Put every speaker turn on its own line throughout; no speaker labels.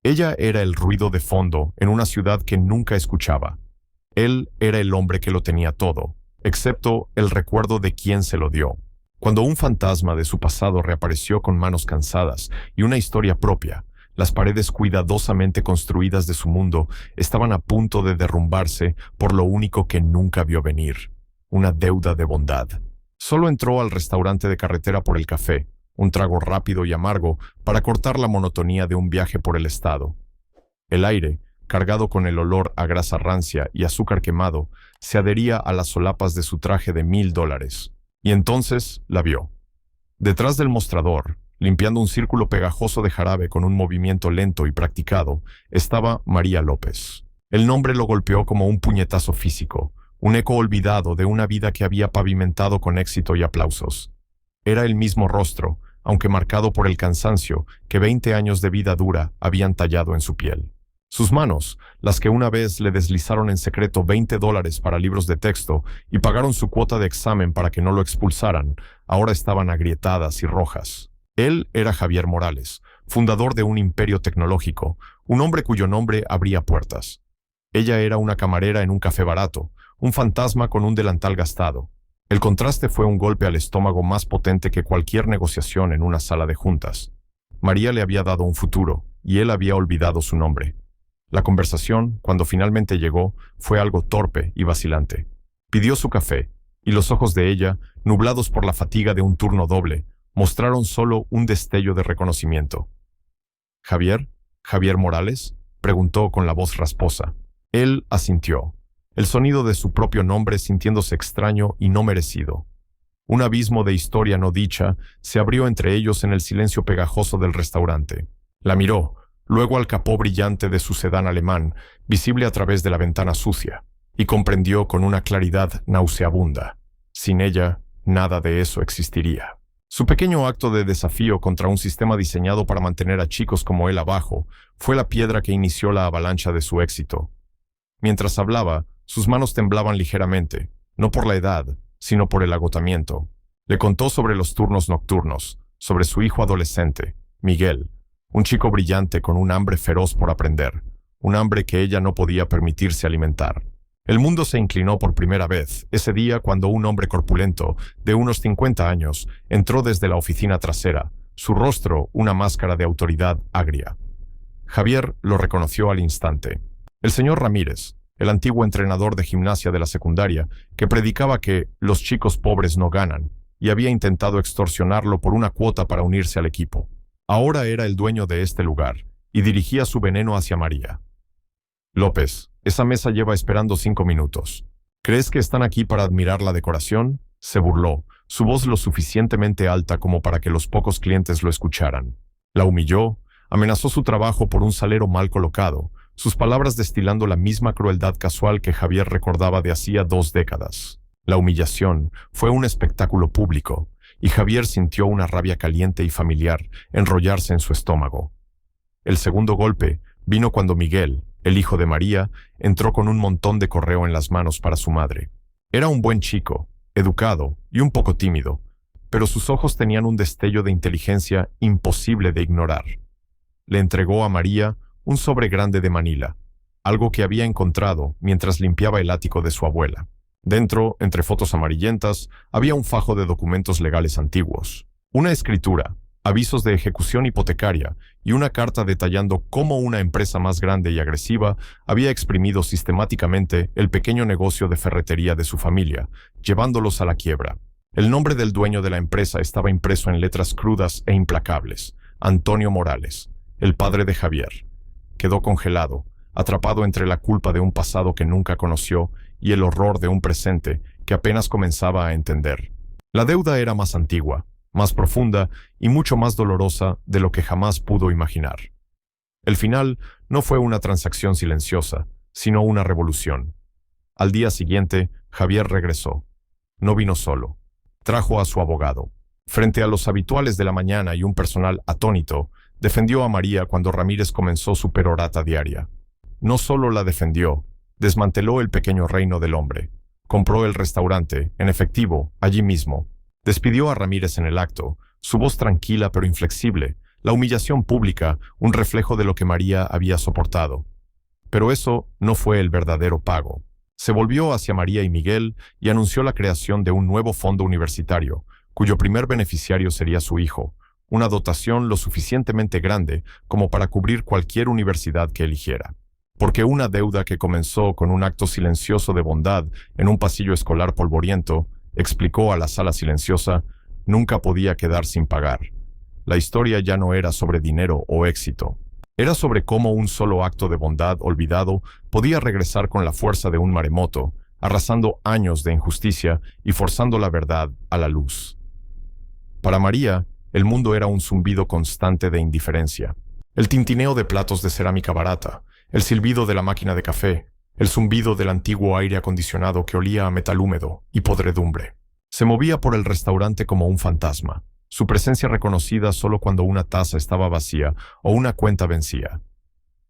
Ella era el ruido de fondo en una ciudad que nunca escuchaba. Él era el hombre que lo tenía todo, excepto el recuerdo de quién se lo dio. Cuando un fantasma de su pasado reapareció con manos cansadas y una historia propia, las paredes cuidadosamente construidas de su mundo estaban a punto de derrumbarse por lo único que nunca vio venir: una deuda de bondad. Solo entró al restaurante de carretera por el café, un trago rápido y amargo para cortar la monotonía de un viaje por el estado. El aire, cargado con el olor a grasa rancia y azúcar quemado, se adhería a las solapas de su traje de $1000. Y entonces la vio. Detrás del mostrador, limpiando un círculo pegajoso de jarabe con un movimiento lento y practicado, estaba María López. El nombre lo golpeó como un puñetazo físico, un eco olvidado de una vida que había pavimentado con éxito y aplausos. Era el mismo rostro, aunque marcado por el cansancio que 20 años de vida dura habían tallado en su piel. Sus manos, las que una vez le deslizaron en secreto $20 para libros de texto y pagaron su cuota de examen para que no lo expulsaran, ahora estaban agrietadas y rojas. Él era Javier Morales, fundador de un imperio tecnológico, un hombre cuyo nombre abría puertas. Ella era una camarera en un café barato, un fantasma con un delantal gastado. El contraste fue un golpe al estómago más potente que cualquier negociación en una sala de juntas. María le había dado un futuro, y él había olvidado su nombre. La conversación, cuando finalmente llegó, fue algo torpe y vacilante. Pidió su café, y los ojos de ella, nublados por la fatiga de un turno doble, mostraron solo un destello de reconocimiento. «¿Javier? ¿Javier Morales?», preguntó con la voz rasposa. Él asintió, el sonido de su propio nombre sintiéndose extraño y no merecido. Un abismo de historia no dicha se abrió entre ellos en el silencio pegajoso del restaurante. La miró, luego al capó brillante de su sedán alemán, visible a través de la ventana sucia, y comprendió con una claridad nauseabunda: sin ella, nada de eso existiría. Su pequeño acto de desafío contra un sistema diseñado para mantener a chicos como él abajo fue la piedra que inició la avalancha de su éxito. Mientras hablaba, sus manos temblaban ligeramente, no por la edad, sino por el agotamiento. Le contó sobre los turnos nocturnos, sobre su hijo adolescente, Miguel, un chico brillante con un hambre feroz por aprender, un hambre que ella no podía permitirse alimentar. El mundo se inclinó por primera vez ese día cuando un hombre corpulento, de unos 50 años, entró desde la oficina trasera, su rostro una máscara de autoridad agria. Javier lo reconoció al instante. El señor Ramírez, el antiguo entrenador de gimnasia de la secundaria, que predicaba que los chicos pobres no ganan, y había intentado extorsionarlo por una cuota para unirse al equipo. Ahora era el dueño de este lugar, y dirigía su veneno hacia María. «López, esa mesa lleva esperando 5 minutos. ¿Crees que están aquí para admirar la decoración?», se burló, su voz lo suficientemente alta como para que los pocos clientes lo escucharan. La humilló, amenazó su trabajo por un salero mal colocado, sus palabras destilando la misma crueldad casual que Javier recordaba de hacía 2 décadas. La humillación fue un espectáculo público, y Javier sintió una rabia caliente y familiar enrollarse en su estómago. El segundo golpe vino cuando Miguel, el hijo de María, entró con un montón de correo en las manos para su madre. Era un buen chico, educado y un poco tímido, pero sus ojos tenían un destello de inteligencia imposible de ignorar. Le entregó a María un sobre grande de Manila, algo que había encontrado mientras limpiaba el ático de su abuela. Dentro, entre fotos amarillentas, había un fajo de documentos legales antiguos, una escritura, avisos de ejecución hipotecaria y una carta detallando cómo una empresa más grande y agresiva había exprimido sistemáticamente el pequeño negocio de ferretería de su familia, llevándolos a la quiebra. El nombre del dueño de la empresa estaba impreso en letras crudas e implacables: Antonio Morales, el padre de Javier. Quedó congelado, atrapado entre la culpa de un pasado que nunca conoció y el horror de un presente que apenas comenzaba a entender. La deuda era más antigua, más profunda y mucho más dolorosa de lo que jamás pudo imaginar. El final no fue una transacción silenciosa, sino una revolución. Al día siguiente, Javier regresó. No vino solo. Trajo a su abogado. Frente a los habituales de la mañana y un personal atónito, defendió a María cuando Ramírez comenzó su perorata diaria. No solo la defendió, desmanteló el pequeño reino del hombre. Compró el restaurante, en efectivo, allí mismo. Despidió a Ramírez en el acto, su voz tranquila pero inflexible, La humillación pública, un reflejo de lo que María había soportado. Pero eso no fue el verdadero pago. Se volvió hacia María y Miguel y anunció la creación de un nuevo fondo universitario, cuyo primer beneficiario sería su hijo, una dotación lo suficientemente grande como para cubrir cualquier universidad que eligiera. Porque una deuda que comenzó con un acto silencioso de bondad en un pasillo escolar polvoriento, explicó a la sala silenciosa, nunca podía quedar sin pagar. La historia ya no era sobre dinero o éxito. Era sobre cómo un solo acto de bondad olvidado podía regresar con la fuerza de un maremoto, arrasando años de injusticia y forzando la verdad a la luz. Para María, el mundo era un zumbido constante de indiferencia. El tintineo de platos de cerámica barata, el silbido de la máquina de café, el zumbido del antiguo aire acondicionado que olía a metal húmedo y podredumbre. Se movía por el restaurante como un fantasma, su presencia reconocida solo cuando una taza estaba vacía o una cuenta vencía.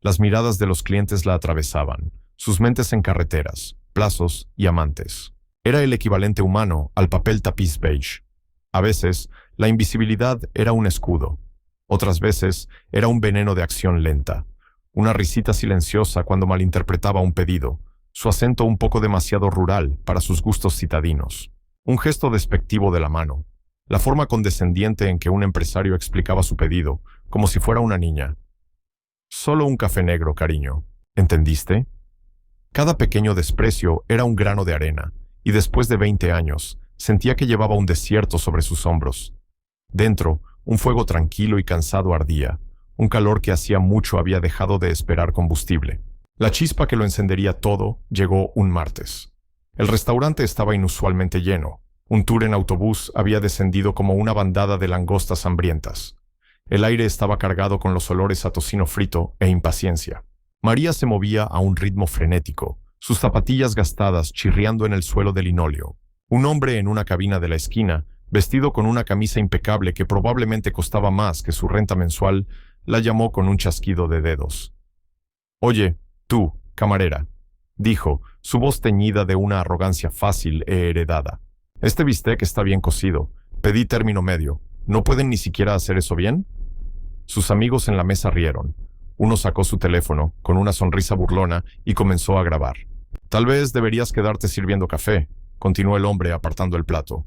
Las miradas de los clientes la atravesaban, sus mentes en carreteras, plazos y amantes. Era el equivalente humano al papel tapiz beige. A veces, la invisibilidad era un escudo. Otras veces, era un veneno de acción lenta. Una risita silenciosa cuando malinterpretaba un pedido, su acento un poco demasiado rural para sus gustos citadinos. Un gesto despectivo de la mano, la forma condescendiente en que un empresario explicaba su pedido, como si fuera una niña. Solo un café negro, cariño. ¿Entendiste? Cada pequeño desprecio era un grano de arena, y después de 20 años, sentía que llevaba un desierto sobre sus hombros. Dentro, un fuego tranquilo y cansado ardía, un calor que hacía mucho había dejado de esperar combustible. La chispa que lo encendería todo llegó un martes. El restaurante estaba inusualmente lleno. Un tour en autobús había descendido como una bandada de langostas hambrientas. El aire estaba cargado con los olores a tocino frito e impaciencia. María se movía a un ritmo frenético, sus zapatillas gastadas chirriando en el suelo de linóleo. Un hombre en una cabina de la esquina, vestido con una camisa impecable que probablemente costaba más que su renta mensual, la llamó con un chasquido de dedos. «Oye, tú, camarera», dijo, su voz teñida de una arrogancia fácil e heredada. «Este bistec está bien cocido. Pedí término medio. ¿No pueden ni siquiera hacer eso bien?» Sus amigos en la mesa rieron. Uno sacó su teléfono, con una sonrisa burlona, y comenzó a grabar. «Tal vez deberías quedarte sirviendo café», continuó el hombre apartando el plato.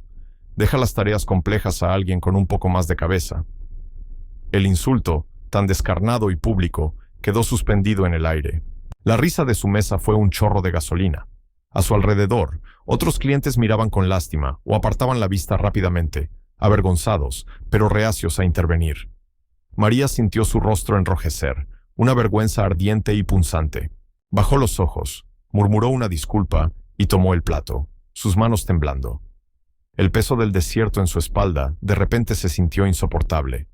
«Deja las tareas complejas a alguien con un poco más de cabeza». El insulto, tan descarnado y público, quedó suspendido en el aire. La risa de su mesa fue un chorro de gasolina. A su alrededor, otros clientes miraban con lástima o apartaban la vista rápidamente, avergonzados, pero reacios a intervenir. María sintió su rostro enrojecer, una vergüenza ardiente y punzante. Bajó los ojos, murmuró una disculpa y tomó el plato, sus manos temblando. El peso del desierto en su espalda de repente se sintió insoportable.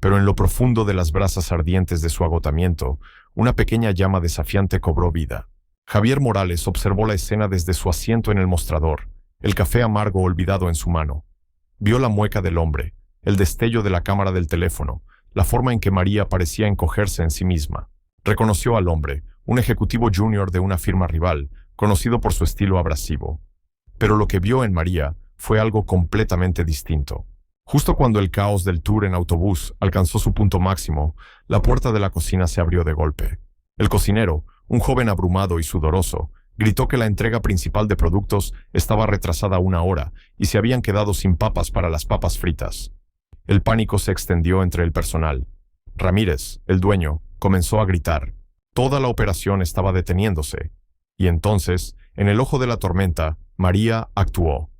Pero en lo profundo de las brasas ardientes de su agotamiento, una pequeña llama desafiante cobró vida. Javier Morales observó la escena desde su asiento en el mostrador, el café amargo olvidado en su mano. Vio la mueca del hombre, el destello de la cámara del teléfono, la forma en que María parecía encogerse en sí misma. Reconoció al hombre, un ejecutivo junior de una firma rival, conocido por su estilo abrasivo. Pero lo que vio en María fue algo completamente distinto. Justo cuando el caos del tour en autobús alcanzó su punto máximo, la puerta de la cocina se abrió de golpe. El cocinero, un joven abrumado y sudoroso, gritó que la entrega principal de productos estaba retrasada 1 hora y se habían quedado sin papas para las papas fritas. El pánico se extendió entre el personal. Ramírez, el dueño, comenzó a gritar. Toda la operación estaba deteniéndose. Y entonces, en el ojo de la tormenta, María actuó.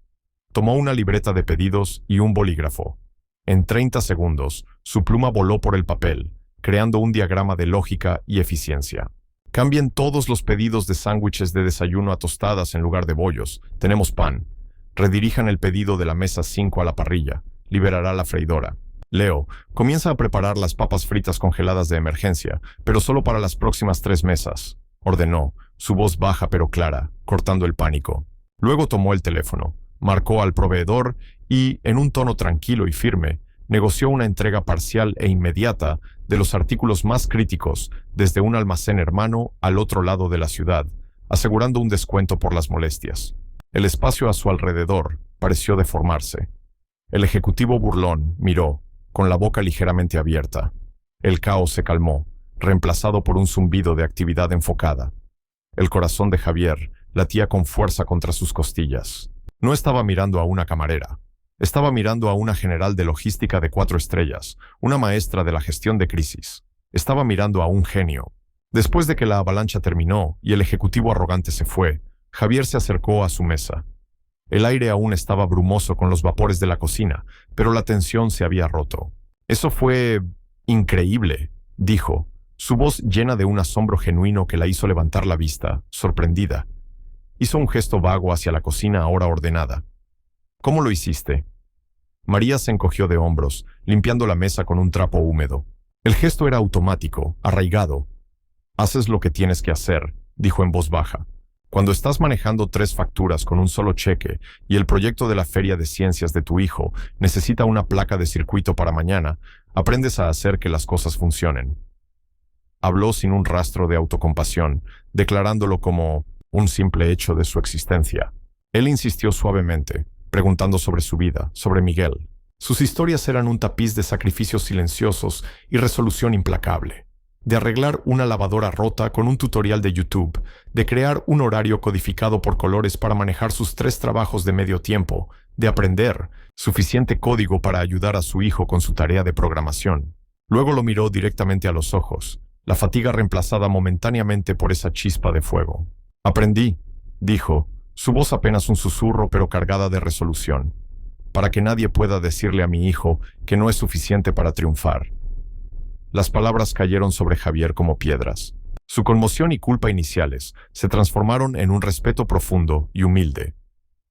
Tomó una libreta de pedidos y un bolígrafo. En 30 segundos, su pluma voló por el papel, creando un diagrama de lógica y eficiencia. Cambien todos los pedidos de sándwiches de desayuno a tostadas en lugar de bollos. Tenemos pan. Redirijan el pedido de la mesa 5 a la parrilla. Liberará la freidora. Leo, comienza a preparar las papas fritas congeladas de emergencia, pero solo para las próximas 3 mesas, ordenó, su voz baja pero clara, cortando el pánico. Luego tomó el teléfono, marcó al proveedor y, en un tono tranquilo y firme, negoció una entrega parcial e inmediata de los artículos más críticos desde un almacén hermano al otro lado de la ciudad, asegurando un descuento por las molestias. El espacio a su alrededor pareció deformarse. El ejecutivo burlón miró, con la boca ligeramente abierta. El caos se calmó, reemplazado por un zumbido de actividad enfocada. El corazón de Javier latía con fuerza contra sus costillas. No estaba mirando a una camarera. Estaba mirando a una general de logística de 4 estrellas, una maestra de la gestión de crisis. Estaba mirando a un genio. Después de que la avalancha terminó y el ejecutivo arrogante se fue, Javier se acercó a su mesa. El aire aún estaba brumoso con los vapores de la cocina, pero la tensión se había roto. «Eso fue increíble», dijo, su voz llena de un asombro genuino que la hizo levantar la vista, sorprendida. Hizo un gesto vago hacia la cocina ahora ordenada. «¿Cómo lo hiciste?» María se encogió de hombros, limpiando la mesa con un trapo húmedo. El gesto era automático, arraigado. «Haces lo que tienes que hacer», dijo en voz baja. «Cuando estás manejando 3 facturas con un solo cheque y el proyecto de la Feria de Ciencias de tu hijo necesita una placa de circuito para mañana, aprendes a hacer que las cosas funcionen». Habló sin un rastro de autocompasión, declarándolo como un simple hecho de su existencia. Él insistió suavemente, preguntando sobre su vida, sobre Miguel. Sus historias eran un tapiz de sacrificios silenciosos y resolución implacable. De arreglar una lavadora rota con un tutorial de YouTube, de crear un horario codificado por colores para manejar sus 3 trabajos de medio tiempo, de aprender suficiente código para ayudar a su hijo con su tarea de programación. Luego lo miró directamente a los ojos, la fatiga reemplazada momentáneamente por esa chispa de fuego. «Aprendí», dijo, su voz apenas un susurro pero cargada de resolución, «para que nadie pueda decirle a mi hijo que no es suficiente para triunfar». Las palabras cayeron sobre Javier como piedras. Su conmoción y culpa iniciales se transformaron en un respeto profundo y humilde.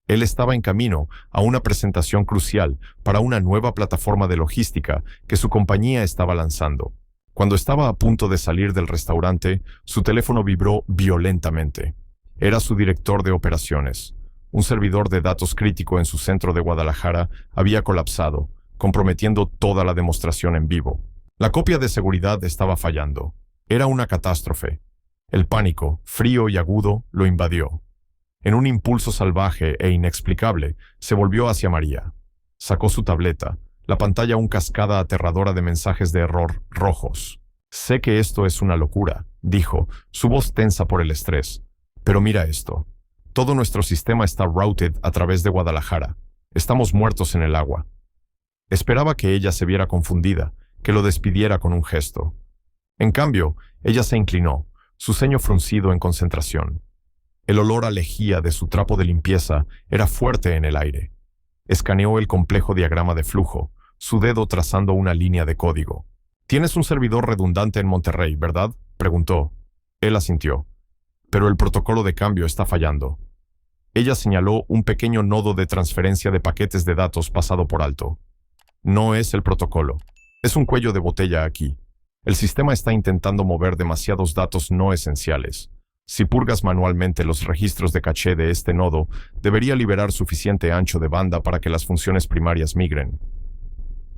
Él estaba en camino a una presentación crucial para una nueva plataforma de logística que su compañía estaba lanzando. Cuando estaba a punto de salir del restaurante, su teléfono vibró violentamente. Era su director de operaciones. Un servidor de datos crítico en su centro de Guadalajara había colapsado, comprometiendo toda la demostración en vivo. La copia de seguridad estaba fallando. Era una catástrofe. El pánico, frío y agudo, lo invadió. En un impulso salvaje e inexplicable, se volvió hacia María. Sacó su tableta, la pantalla una cascada aterradora de mensajes de error rojos. «Sé que esto es una locura», dijo, su voz tensa por el estrés. «Pero mira esto. Todo nuestro sistema está routed a través de Guadalajara. Estamos muertos en el agua». Esperaba que ella se viera confundida, que lo despidiera con un gesto. En cambio, ella se inclinó, su ceño fruncido en concentración. El olor a lejía de su trapo de limpieza era fuerte en el aire. Escaneó el complejo diagrama de flujo, su dedo trazando una línea de código. «Tienes un servidor redundante en Monterrey, ¿verdad?», preguntó. Él asintió. «Pero el protocolo de cambio está fallando». Ella señaló un pequeño nodo de transferencia de paquetes de datos pasado por alto. «No es el protocolo. Es un cuello de botella aquí. El sistema está intentando mover demasiados datos no esenciales. Si purgas manualmente los registros de caché de este nodo, debería liberar suficiente ancho de banda para que las funciones primarias migren».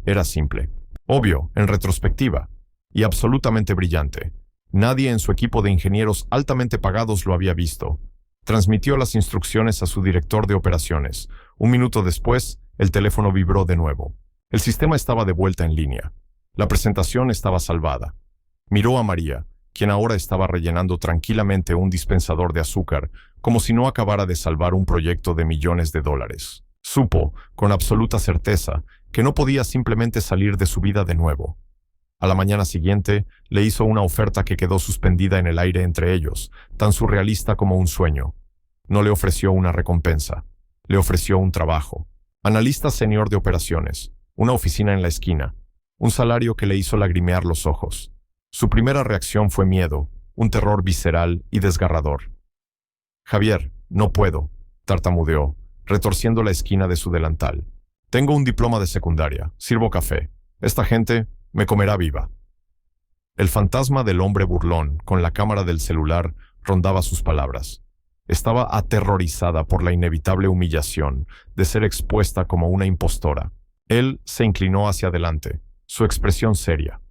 Era simple. Obvio, en retrospectiva. Y absolutamente brillante. Nadie en su equipo de ingenieros altamente pagados lo había visto. Transmitió las instrucciones a su director de operaciones. Un minuto después, el teléfono vibró de nuevo. El sistema estaba de vuelta en línea. La presentación estaba salvada. Miró a María, quien ahora estaba rellenando tranquilamente un dispensador de azúcar, como si no acabara de salvar un proyecto de millones de dólares. Supo, con absoluta certeza, que no podía simplemente salir de su vida de nuevo. A la mañana siguiente, le hizo una oferta que quedó suspendida en el aire entre ellos, tan surrealista como un sueño. No le ofreció una recompensa. Le ofreció un trabajo. Analista senior de operaciones, una oficina en la esquina, un salario que le hizo lagrimear los ojos. Su primera reacción fue miedo, un terror visceral y desgarrador. «Javier, no puedo», tartamudeó, retorciendo la esquina de su delantal. «Tengo un diploma de secundaria, sirvo café. Esta gente me comerá viva». El fantasma del hombre burlón, con la cámara del celular, rondaba sus palabras. Estaba aterrorizada por la inevitable humillación de ser expuesta como una impostora. Él se inclinó hacia adelante, su expresión seria.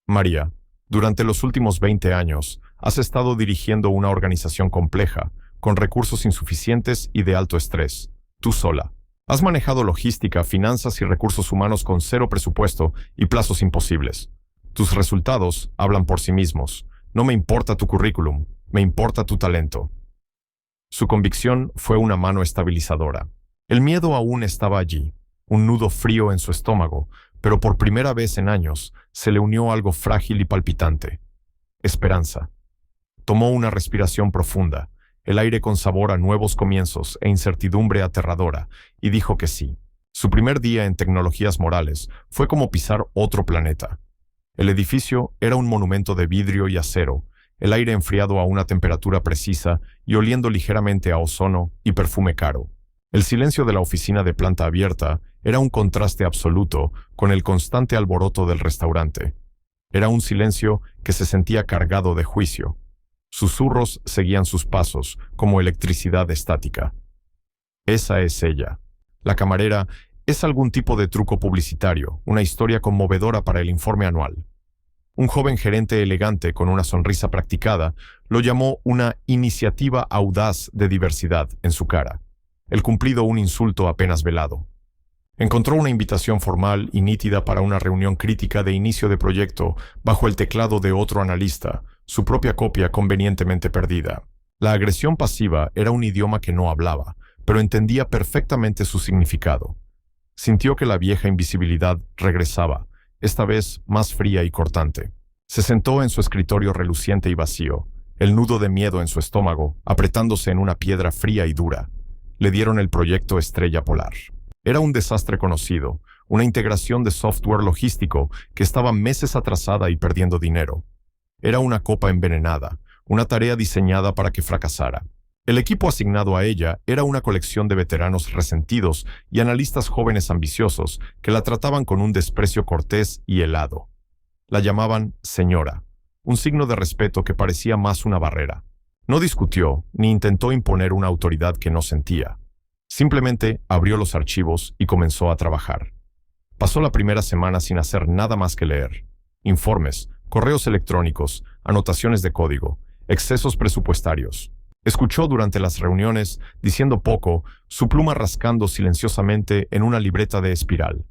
«María, durante los últimos 20 años has estado dirigiendo una organización compleja, con recursos insuficientes y de alto estrés, tú sola. Has manejado logística, finanzas y recursos humanos con cero presupuesto y plazos imposibles. Tus resultados hablan por sí mismos. No me importa tu currículum, me importa tu talento. Su convicción fue una mano estabilizadora. El miedo aún estaba allí, un nudo frío en su estómago, pero por primera vez en años se le unió algo frágil y palpitante. Esperanza. Tomó una respiración profunda, el aire con sabor a nuevos comienzos e incertidumbre aterradora, y dijo que sí. Su primer día en tecnologías morales fue como pisar otro planeta. El edificio era un monumento de vidrio y acero, el aire enfriado a una temperatura precisa y oliendo ligeramente a ozono y perfume caro. El silencio de la oficina de planta abierta era un contraste absoluto con el constante alboroto del restaurante. Era un silencio que se sentía cargado de juicio. Susurros seguían sus pasos, como electricidad estática. Esa es ella. La camarera es algún tipo de truco publicitario, una historia conmovedora para el informe anual. Un joven gerente elegante con una sonrisa practicada lo llamó una iniciativa audaz de diversidad en su cara. El cumplido un insulto apenas velado. Encontró una invitación formal y nítida para una reunión crítica de inicio de proyecto bajo el teclado de otro analista, su propia copia convenientemente perdida. La agresión pasiva era un idioma que no hablaba, pero entendía perfectamente su significado. Sintió que la vieja invisibilidad regresaba, esta vez más fría y cortante. Se sentó en su escritorio reluciente y vacío, el nudo de miedo en su estómago, apretándose en una piedra fría y dura. Le dieron el proyecto Estrella Polar. Era un desastre conocido, una integración de software logístico que estaba meses atrasada y perdiendo dinero. Era una copa envenenada, una tarea diseñada para que fracasara. El equipo asignado a ella era una colección de veteranos resentidos y analistas jóvenes ambiciosos que la trataban con un desprecio cortés y helado. La llamaban señora, un signo de respeto que parecía más una barrera. No discutió ni intentó imponer una autoridad que no sentía. Simplemente abrió los archivos y comenzó a trabajar. Pasó la primera semana sin hacer nada más que leer. Informes, correos electrónicos, anotaciones de código, excesos presupuestarios. Escuchó durante las reuniones, diciendo poco, su pluma rascando silenciosamente en una libreta de espiral.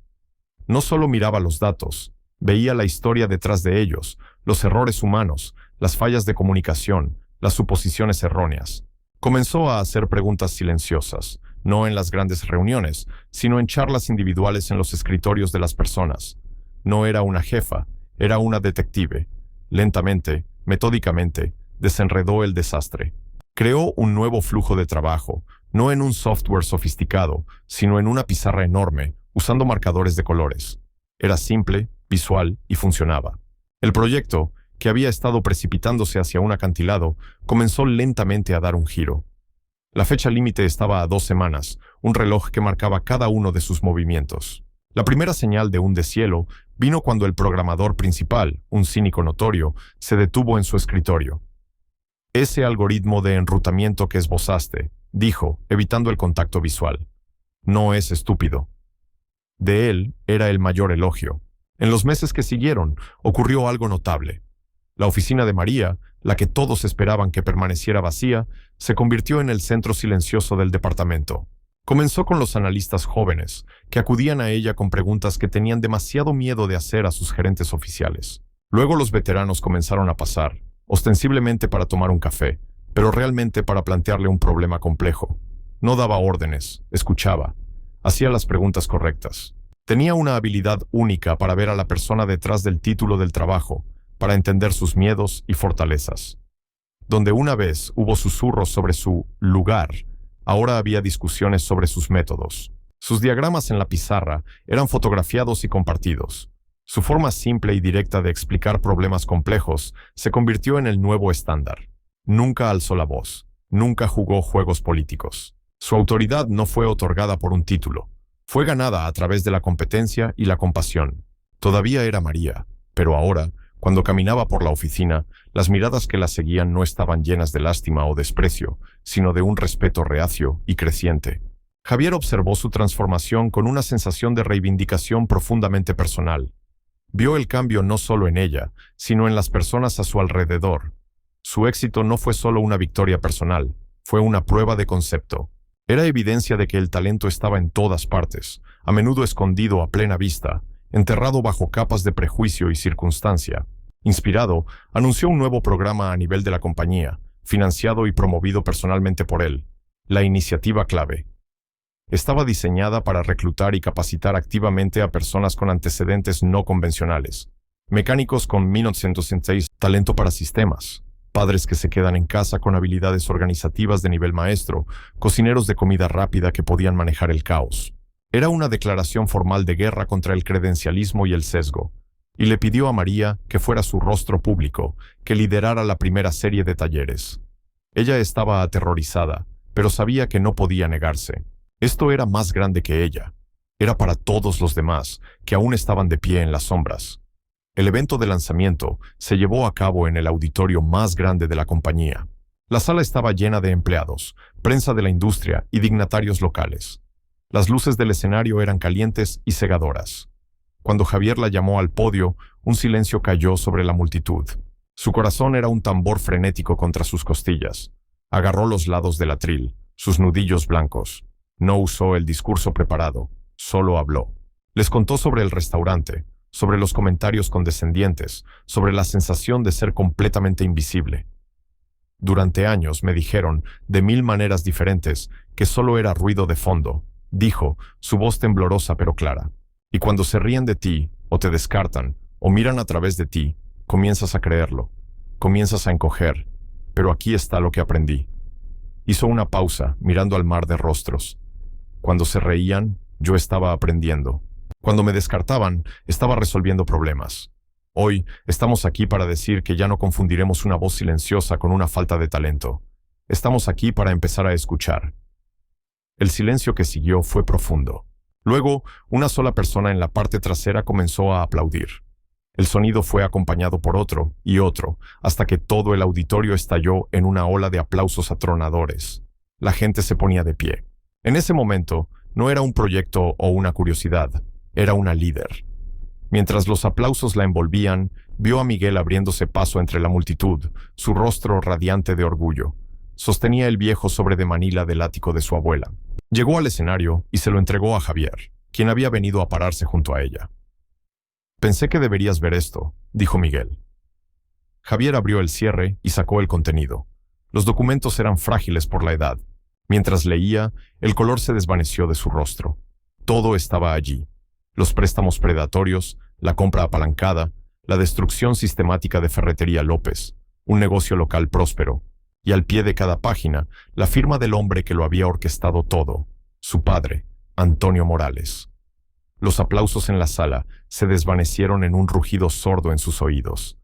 No solo miraba los datos, veía la historia detrás de ellos, los errores humanos, las fallas de comunicación, las suposiciones erróneas. Comenzó a hacer preguntas silenciosas, no en las grandes reuniones, sino en charlas individuales en los escritorios de las personas. No era una jefa, era una detective. Lentamente, metódicamente, desenredó el desastre. Creó un nuevo flujo de trabajo, no en un software sofisticado, sino en una pizarra enorme, usando marcadores de colores. Era simple, visual y funcionaba. El proyecto, que había estado precipitándose hacia un acantilado, comenzó lentamente a dar un giro. La fecha límite estaba a 2 semanas, un reloj que marcaba cada uno de sus movimientos. La primera señal de un deshielo vino cuando el programador principal, un cínico notorio, se detuvo en su escritorio. «Ese algoritmo de enrutamiento que esbozaste», dijo, evitando el contacto visual, «no es estúpido». De él era el mayor elogio. En los meses que siguieron, ocurrió algo notable. La oficina de María, la que todos esperaban que permaneciera vacía, se convirtió en el centro silencioso del departamento. Comenzó con los analistas jóvenes, que acudían a ella con preguntas que tenían demasiado miedo de hacer a sus gerentes oficiales. Luego los veteranos comenzaron a pasar, ostensiblemente para tomar un café, pero realmente para plantearle un problema complejo. No daba órdenes, escuchaba, hacía las preguntas correctas. Tenía una habilidad única para ver a la persona detrás del título del trabajo, para entender sus miedos y fortalezas. Donde una vez hubo susurros sobre su lugar, ahora había discusiones sobre sus métodos. Sus diagramas en la pizarra eran fotografiados y compartidos. Su forma simple y directa de explicar problemas complejos se convirtió en el nuevo estándar. Nunca alzó la voz, nunca jugó juegos políticos. Su autoridad no fue otorgada por un título, fue ganada a través de la competencia y la compasión. Todavía era María, pero ahora, cuando caminaba por la oficina, las miradas que la seguían no estaban llenas de lástima o desprecio, sino de un respeto reacio y creciente. Javier observó su transformación con una sensación de reivindicación profundamente personal. Vio el cambio no solo en ella, sino en las personas a su alrededor. Su éxito no fue solo una victoria personal, fue una prueba de concepto. Era evidencia de que el talento estaba en todas partes, a menudo escondido a plena vista, enterrado bajo capas de prejuicio y circunstancia. Inspirado, anunció un nuevo programa a nivel de la compañía, financiado y promovido personalmente por él, la Iniciativa Clave. Estaba diseñada para reclutar y capacitar activamente a personas con antecedentes no convencionales. Mecánicos con 1906, talento para sistemas. Padres que se quedan en casa con habilidades organizativas de nivel maestro, cocineros de comida rápida que podían manejar el caos. Era una declaración formal de guerra contra el credencialismo y el sesgo, y le pidió a María que fuera su rostro público, que liderara la primera serie de talleres. Ella estaba aterrorizada, pero sabía que no podía negarse. Esto era más grande que ella. Era para todos los demás, que aún estaban de pie en las sombras. El evento de lanzamiento se llevó a cabo en el auditorio más grande de la compañía. La sala estaba llena de empleados, prensa de la industria y dignatarios locales. Las luces del escenario eran calientes y cegadoras. Cuando Javier la llamó al podio, un silencio cayó sobre la multitud. Su corazón era un tambor frenético contra sus costillas. Agarró los lados del atril, sus nudillos blancos. No usó el discurso preparado, solo habló. Les contó sobre el restaurante, sobre los comentarios condescendientes, sobre la sensación de ser completamente invisible. Durante años me dijeron, de 1000 maneras diferentes, que solo era ruido de fondo, dijo, su voz temblorosa pero clara. Y cuando se ríen de ti, o te descartan, o miran a través de ti, comienzas a creerlo, comienzas a encoger. Pero aquí está lo que aprendí. Hizo una pausa, mirando al mar de rostros. Cuando se reían, yo estaba aprendiendo. Cuando me descartaban, estaba resolviendo problemas. Hoy estamos aquí para decir que ya no confundiremos una voz silenciosa con una falta de talento. Estamos aquí para empezar a escuchar. El silencio que siguió fue profundo. Luego, una sola persona en la parte trasera comenzó a aplaudir. El sonido fue acompañado por otro y otro, hasta que todo el auditorio estalló en una ola de aplausos atronadores. La gente se ponía de pie. En ese momento, no era un proyecto o una curiosidad, era una líder. Mientras los aplausos la envolvían, vio a Miguel abriéndose paso entre la multitud, su rostro radiante de orgullo. Sostenía el viejo sobre de Manila del ático de su abuela. Llegó al escenario y se lo entregó a Javier, quien había venido a pararse junto a ella. «Pensé que deberías ver esto», dijo Miguel. Javier abrió el cierre y sacó el contenido. Los documentos eran frágiles por la edad. Mientras leía, el color se desvaneció de su rostro. Todo estaba allí. Los préstamos predatorios, la compra apalancada, la destrucción sistemática de Ferretería López, un negocio local próspero, y al pie de cada página, la firma del hombre que lo había orquestado todo, su padre, Antonio Morales. Los aplausos en la sala se desvanecieron en un rugido sordo en sus oídos.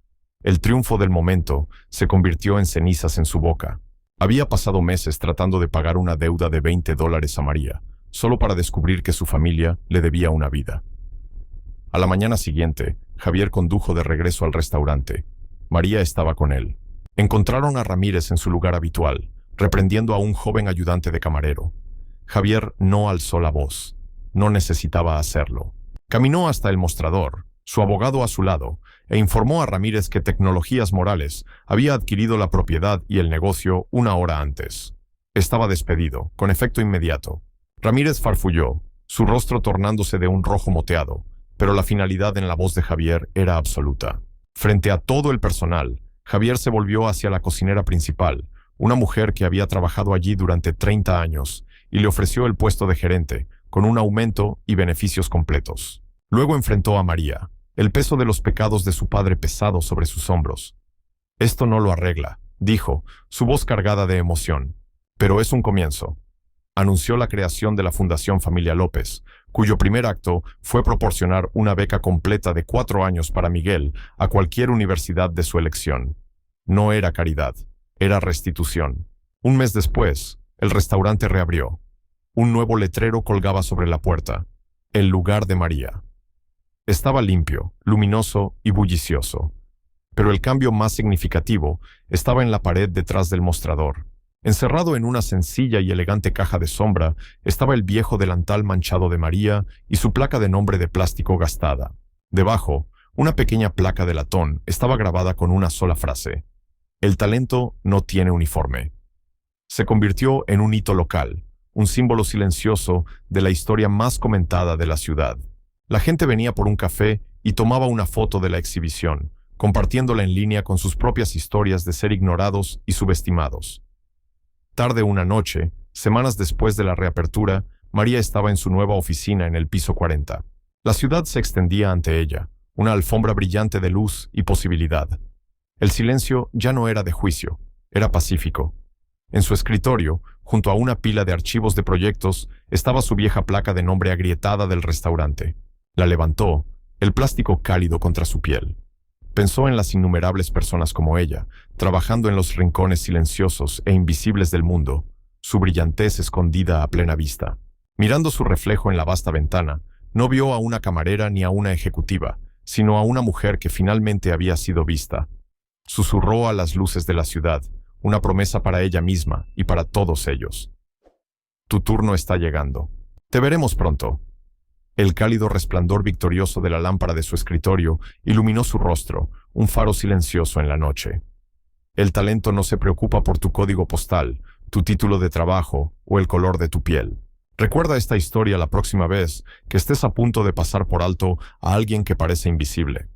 El triunfo del momento se convirtió en cenizas en su boca. Había pasado meses tratando de pagar una deuda de $20 a María, solo para descubrir que su familia le debía una vida. A la mañana siguiente, Javier condujo de regreso al restaurante. María estaba con él. Encontraron a Ramírez en su lugar habitual, reprendiendo a un joven ayudante de camarero. Javier no alzó la voz. No necesitaba hacerlo. Caminó hasta el mostrador, su abogado a su lado, e informó a Ramírez que Tecnologías Morales había adquirido la propiedad y el negocio una hora antes. Estaba despedido, con efecto inmediato. Ramírez farfulló, su rostro tornándose de un rojo moteado, pero la finalidad en la voz de Javier era absoluta. Frente a todo el personal, Javier se volvió hacia la cocinera principal, una mujer que había trabajado allí durante 30 años, y le ofreció el puesto de gerente, con un aumento y beneficios completos. Luego enfrentó a María, el peso de los pecados de su padre pesado sobre sus hombros. «Esto no lo arregla», dijo, su voz cargada de emoción. «Pero es un comienzo». Anunció la creación de la Fundación Familia López, cuyo primer acto fue proporcionar una beca completa de 4 años para Miguel a cualquier universidad de su elección. No era caridad, era restitución. Un mes después, el restaurante reabrió. Un nuevo letrero colgaba sobre la puerta: «El lugar de María». Estaba limpio, luminoso y bullicioso. Pero el cambio más significativo estaba en la pared detrás del mostrador. Encerrado en una sencilla y elegante caja de sombra estaba el viejo delantal manchado de María y su placa de nombre de plástico gastada. Debajo, una pequeña placa de latón estaba grabada con una sola frase: «El talento no tiene uniforme». Se convirtió en un hito local, un símbolo silencioso de la historia más comentada de la ciudad. La gente venía por un café y tomaba una foto de la exhibición, compartiéndola en línea con sus propias historias de ser ignorados y subestimados. Tarde una noche, semanas después de la reapertura, María estaba en su nueva oficina en el piso 40. La ciudad se extendía ante ella, una alfombra brillante de luz y posibilidad. El silencio ya no era de juicio, era pacífico. En su escritorio, junto a una pila de archivos de proyectos, estaba su vieja placa de nombre agrietada del restaurante. La levantó, el plástico cálido contra su piel. Pensó en las innumerables personas como ella, trabajando en los rincones silenciosos e invisibles del mundo, su brillantez escondida a plena vista. Mirando su reflejo en la vasta ventana, no vio a una camarera ni a una ejecutiva, sino a una mujer que finalmente había sido vista. Susurró a las luces de la ciudad, una promesa para ella misma y para todos ellos. Tu turno está llegando. Te veremos pronto. El cálido resplandor victorioso de la lámpara de su escritorio iluminó su rostro, un faro silencioso en la noche. El talento no se preocupa por tu código postal, tu título de trabajo o el color de tu piel. Recuerda esta historia la próxima vez que estés a punto de pasar por alto a alguien que parece invisible.